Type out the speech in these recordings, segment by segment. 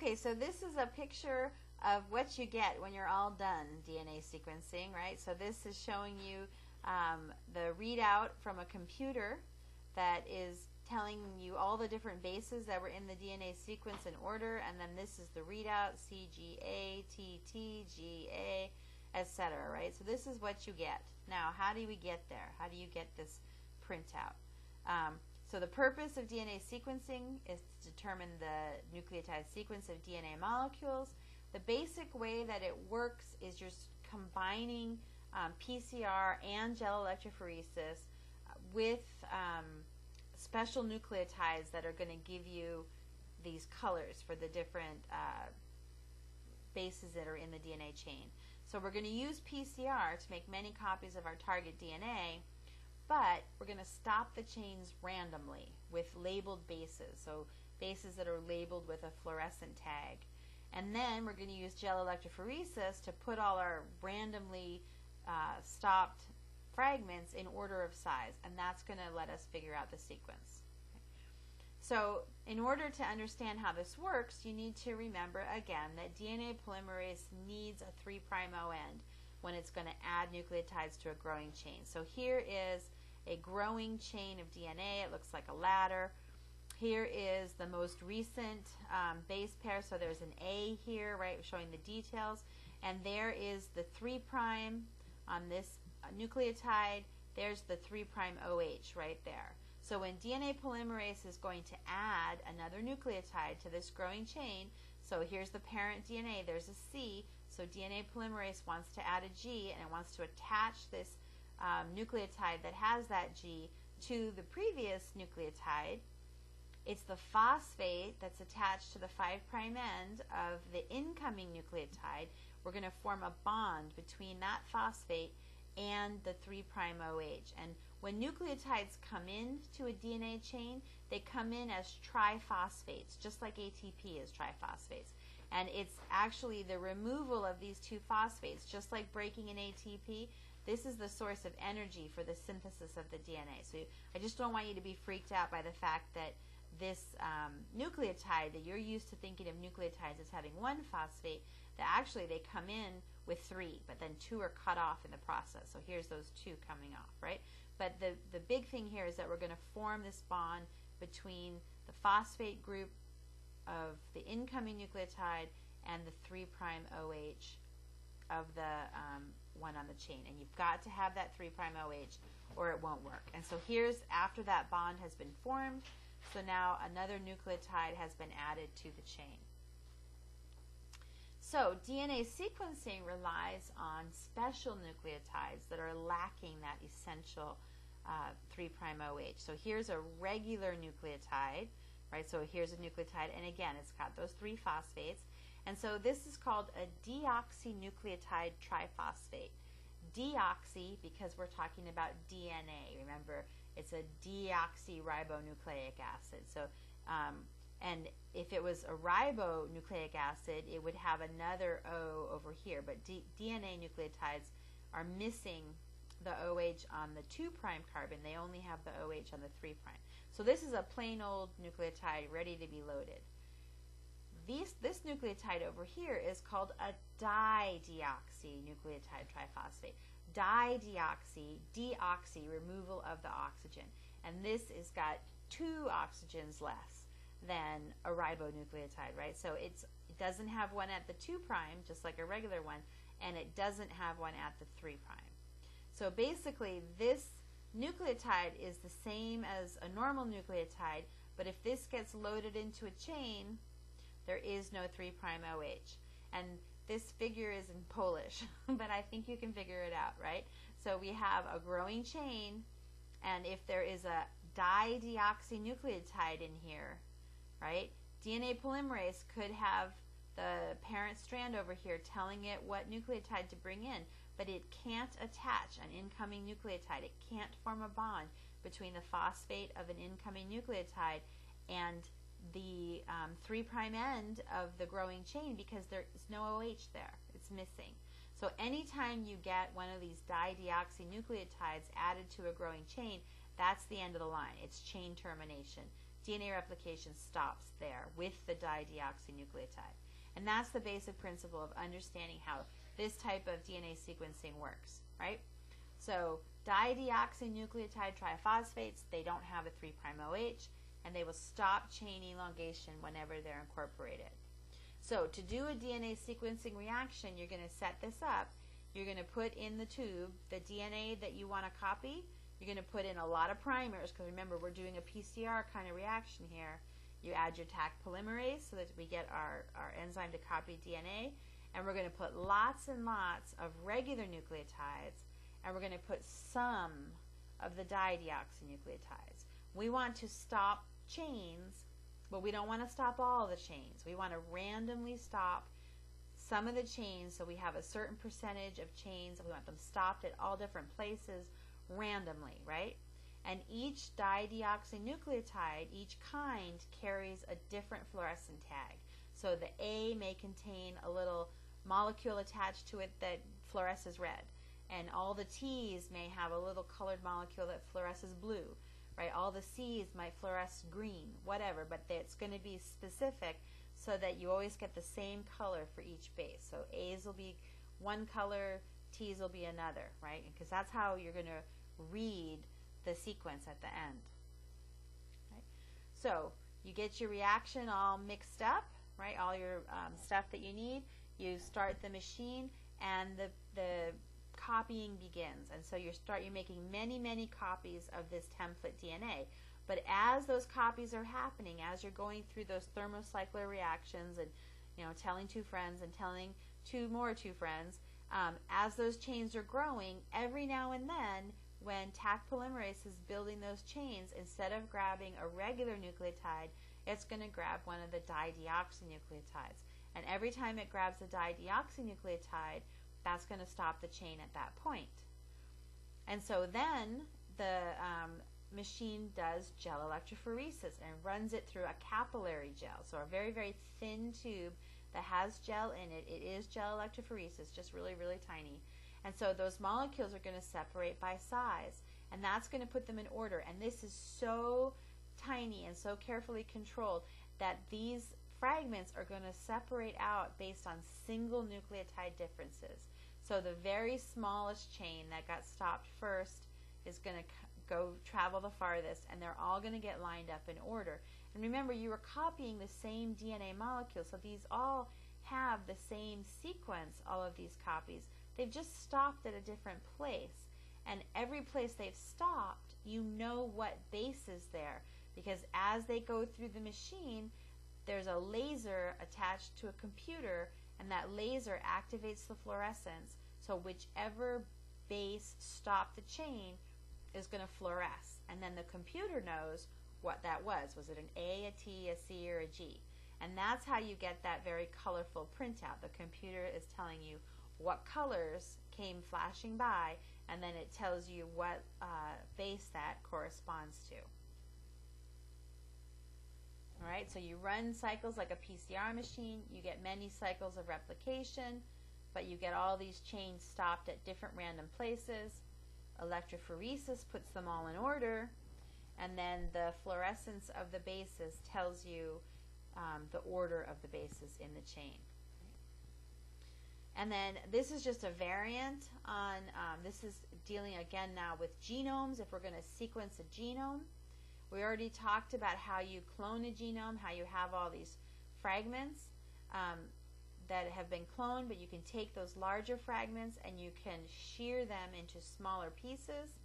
Okay, so this is a picture of what you get when you're all done DNA sequencing, right? So this is showing you the readout from a computer that is telling you all the different bases that were in the DNA sequence in order, and then this is the readout, CGA, TT, GA, etc., right? So this is what you get. Now, how do we get there? How do you get this printout? So the purpose of DNA sequencing is to determine the nucleotide sequence of DNA molecules. The basic way that it works is you're combining PCR and gel electrophoresis with special nucleotides that are going to give you these colors for the different bases that are in the DNA chain. So we're going to use PCR to make many copies of our target DNA, but we're going to stop the chains randomly with labeled bases, so bases that are labeled with a fluorescent tag. And then we're going to use gel electrophoresis to put all our randomly stopped fragments in order of size, and that's going to let us figure out the sequence. So in order to understand how this works, you need to remember again that DNA polymerase needs a 3' end when it's going to add nucleotides to a growing chain. So here is a growing chain of DNA. It looks like a ladder. Here is the most recent base pair, so there's an A here, right, showing the details, and there is the 3' on this nucleotide. There's the 3' OH right there. So when DNA polymerase is going to add another nucleotide to this growing chain, so here's the parent DNA, there's a C, so DNA polymerase wants to add a G, and it wants to attach this nucleotide that has that G to the previous nucleotide. It's the phosphate that's attached to the 5' end of the incoming nucleotide. We're going to form a bond between that phosphate and the 3' OH. And when nucleotides come into a DNA chain, they come in as triphosphates, just like ATP is triphosphates. And it's actually the removal of these two phosphates, just like breaking an ATP. This is the source of energy for the synthesis of the DNA. So I just don't want you to be freaked out by the fact that this nucleotide, that you're used to thinking of nucleotides as having one phosphate, that actually they come in with 3, but then 2 are cut off in the process. So here's those 2 coming off, right? But the big thing here is that we're going to form this bond between the phosphate group of the incoming nucleotide and the 3' OH of the one on the chain. And you've got to have that 3' OH or it won't work. And so here's after that bond has been formed. So now another nucleotide has been added to the chain. So DNA sequencing relies on special nucleotides that are lacking that essential 3' OH. So here's a regular nucleotide, right? So here's a nucleotide, and again, it's got those 3 phosphates. And so this is called a deoxynucleotide triphosphate. Deoxy, because we're talking about DNA. Remember, it's a deoxyribonucleic acid. So, and if it was a ribonucleic acid, it would have another O over here. But DNA nucleotides are missing the OH on the 2' carbon. They only have the OH on the 3'. So this is a plain old nucleotide ready to be loaded. This nucleotide over here is called a dideoxynucleotide triphosphate. Dideoxy, deoxy, removal of the oxygen. And this has got 2 oxygens less than a ribonucleotide, right? So it doesn't have one at the 2', just like a regular one, and it doesn't have one at the 3'. So basically, this nucleotide is the same as a normal nucleotide, but if this gets loaded into a chain, there is no 3' OH. And this figure is in Polish, but I think you can figure it out, right? So we have a growing chain, and if there is a dideoxynucleotide in here, right, DNA polymerase could have the parent strand over here telling it what nucleotide to bring in, but it can't attach an incoming nucleotide. It can't form a bond between the phosphate of an incoming nucleotide and the 3' end of the growing chain because there is no OH there. It's missing. So anytime you get one of these dideoxynucleotides added to a growing chain, that's the end of the line. It's chain termination. DNA replication stops there with the dideoxynucleotide. And that's the basic principle of understanding how this type of DNA sequencing works, right? So dideoxynucleotide triphosphates, they don't have a 3' OH, and they will stop chain elongation whenever they're incorporated. So to do a DNA sequencing reaction, you're going to set this up. You're going to put in the tube the DNA that you want to copy. You're going to put in a lot of primers, because remember, we're doing a PCR kind of reaction here. You add your Taq polymerase so that we get our enzyme to copy DNA. And we're going to put lots and lots of regular nucleotides. And we're going to put some of the dideoxynucleotides. We want to stop chains, but we don't want to stop all the chains. We want to randomly stop some of the chains, so we have a certain percentage of chains, and we want them stopped at all different places randomly, right? And each dideoxynucleotide, each kind, carries a different fluorescent tag. So the A may contain a little molecule attached to it that fluoresces red, and all the T's may have a little colored molecule that fluoresces blue, right? All the C's might fluoresce green, whatever, but it's going to be specific so that you always get the same color for each base. So A's will be one color, T's will be another, right? Because that's how you're going to read the sequence at the end. Right? So you get your reaction all mixed up, right? All your stuff that you need. You start the machine, and the copying begins. And so you're making many copies of this template DNA. But as those copies are happening, as you're going through those thermocycler reactions, and telling two friends and telling two friends, as those chains are growing, every now and then, when Taq polymerase is building those chains, instead of grabbing a regular nucleotide, it's going to grab one of the dideoxynucleotides. And every time it grabs a dideoxynucleotide, that's going to stop the chain at that point. And so then the machine does gel electrophoresis and runs it through a capillary gel. So a very thin tube that has gel in it. It is gel electrophoresis, just really tiny. And so those molecules are going to separate by size, and that's going to put them in order. And this is so tiny and so carefully controlled that these fragments are going to separate out based on single nucleotide differences. So the very smallest chain that got stopped first is going to travel the farthest, and they're all going to get lined up in order. And remember, you were copying the same DNA molecule, so these all have the same sequence, all of these copies. They've just stopped at a different place. And every place they've stopped, you know what base is there, because as they go through the machine, there's a laser attached to a computer, and that laser activates the fluorescence, so whichever base stopped the chain is going to fluoresce. And then the computer knows what that was. Was it an A, a T, a C, or a G? And that's how you get that very colorful printout. The computer is telling you what colors came flashing by, and then it tells you what base that corresponds to. Alright, so you run cycles like a PCR machine, you get many cycles of replication, but you get all these chains stopped at different random places. Electrophoresis puts them all in order, and then the fluorescence of the bases tells you the order of the bases in the chain. And then this is just a variant on, this is dealing again now with genomes. If we're going to sequence a genome, we already talked about how you clone a genome, how you have all these fragments that have been cloned, but you can take those larger fragments and you can shear them into smaller pieces,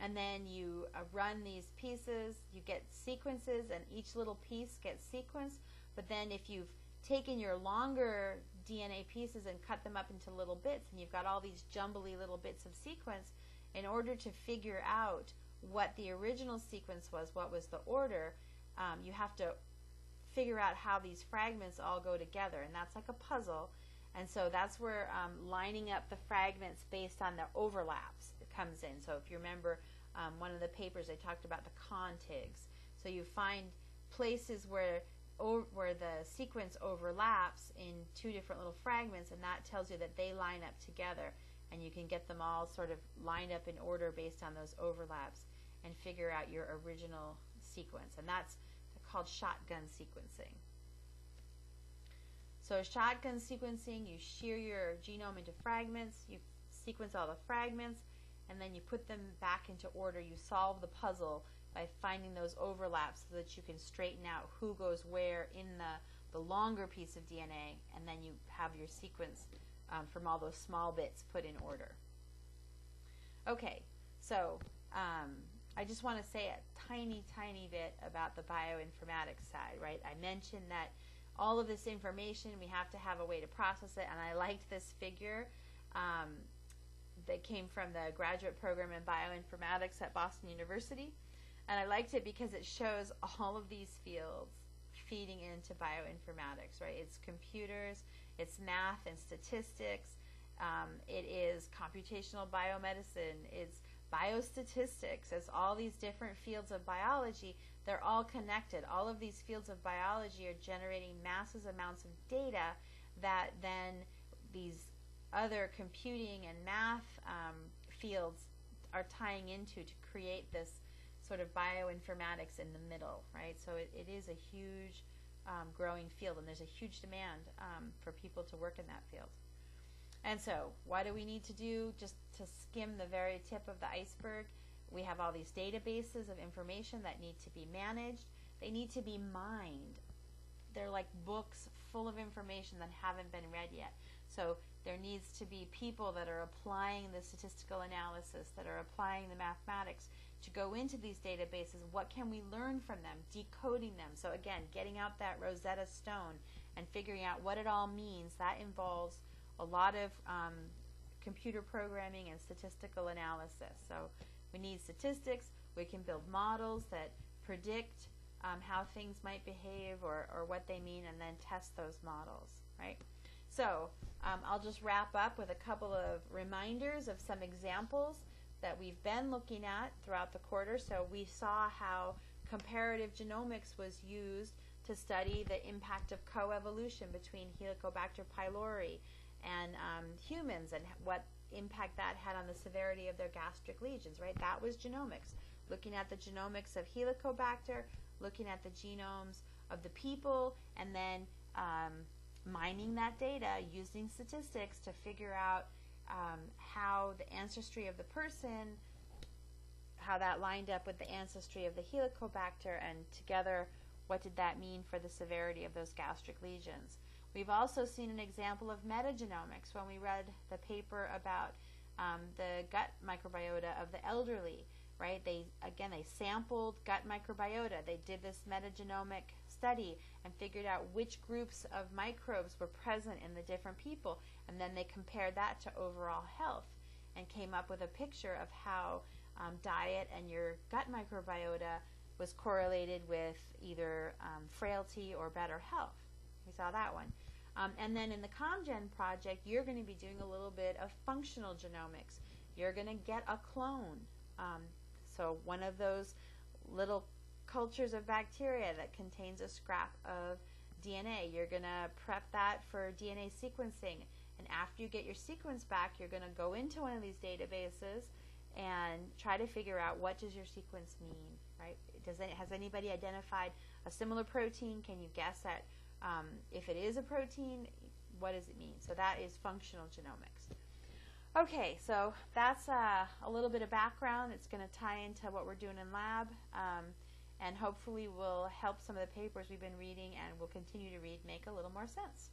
and then you run these pieces, you get sequences, and each little piece gets sequenced. But then if you've taken your longer DNA pieces and cut them up into little bits, and you've got all these jumbly little bits of sequence, in order to figure out what the original sequence was, what was the order, you have to figure out how these fragments all go together, and that's like a puzzle. And so that's where lining up the fragments based on the overlaps comes in. So if you remember one of the papers, they talked about the contigs. So you find places where the sequence overlaps in two different little fragments, and that tells you that they line up together, and you can get them all sort of lined up in order based on those overlaps and figure out your original sequence. And that's called shotgun sequencing. So shotgun sequencing, you shear your genome into fragments, you sequence all the fragments, and then you put them back into order. You solve the puzzle by finding those overlaps so that you can straighten out who goes where in the longer piece of DNA, and then you have your sequence from all those small bits put in order. Okay, so I just want to say a tiny bit about the bioinformatics side, right? I mentioned that all of this information, we have to have a way to process it, and I liked this figure that came from the graduate program in bioinformatics at Boston University, and I liked it because it shows all of these fields feeding into bioinformatics, right? It's computers, it's math and statistics, it is computational biomedicine, it's biostatistics, it's all these different fields of biology. They're all connected. All of these fields of biology are generating massive amounts of data that then these other computing and math fields are tying into to create this sort of bioinformatics in the middle, right? So it is a huge growing field, and there's a huge demand for people to work in that field. And so what do we need to do just to skim the very tip of the iceberg? We have all these databases of information that need to be managed. They need to be mined. They're like books full of information that haven't been read yet. So there needs to be people that are applying the statistical analysis, that are applying the mathematics to go into these databases. What can we learn from them? Decoding them. So again, getting out that Rosetta Stone and figuring out what it all means. That involves a lot of computer programming and statistical analysis. So we need statistics. We can build models that predict how things might behave or what they mean, and then test those models, right? So I'll just wrap up with a couple of reminders of some examples that we've been looking at throughout the quarter. So we saw how comparative genomics was used to study the impact of coevolution between Helicobacter pylori and humans, and what impact that had on the severity of their gastric lesions, right? That was genomics, looking at the genomics of Helicobacter, looking at the genomes of the people, and then mining that data using statistics to figure out how the ancestry of the person, how that lined up with the ancestry of the Helicobacter, and together, what did that mean for the severity of those gastric lesions? We've also seen an example of metagenomics when we read the paper about the gut microbiota of the elderly, right? They sampled gut microbiota. They did this metagenomic study and figured out which groups of microbes were present in the different people, and then they compared that to overall health and came up with a picture of how diet and your gut microbiota was correlated with either frailty or better health. We saw that one. And then in the ComGen project, you're going to be doing a little bit of functional genomics. You're going to get a clone. So one of those little cultures of bacteria that contains a scrap of DNA. You're going to prep that for DNA sequencing. And after you get your sequence back, you're going to go into one of these databases and try to figure out, what does your sequence mean, right? Has anybody identified a similar protein? Can you guess at if it is a protein, what does it mean? So that is functional genomics. Okay, so that's a little bit of background. It's going to tie into what we're doing in lab, and hopefully will help some of the papers we've been reading and will continue to read make a little more sense.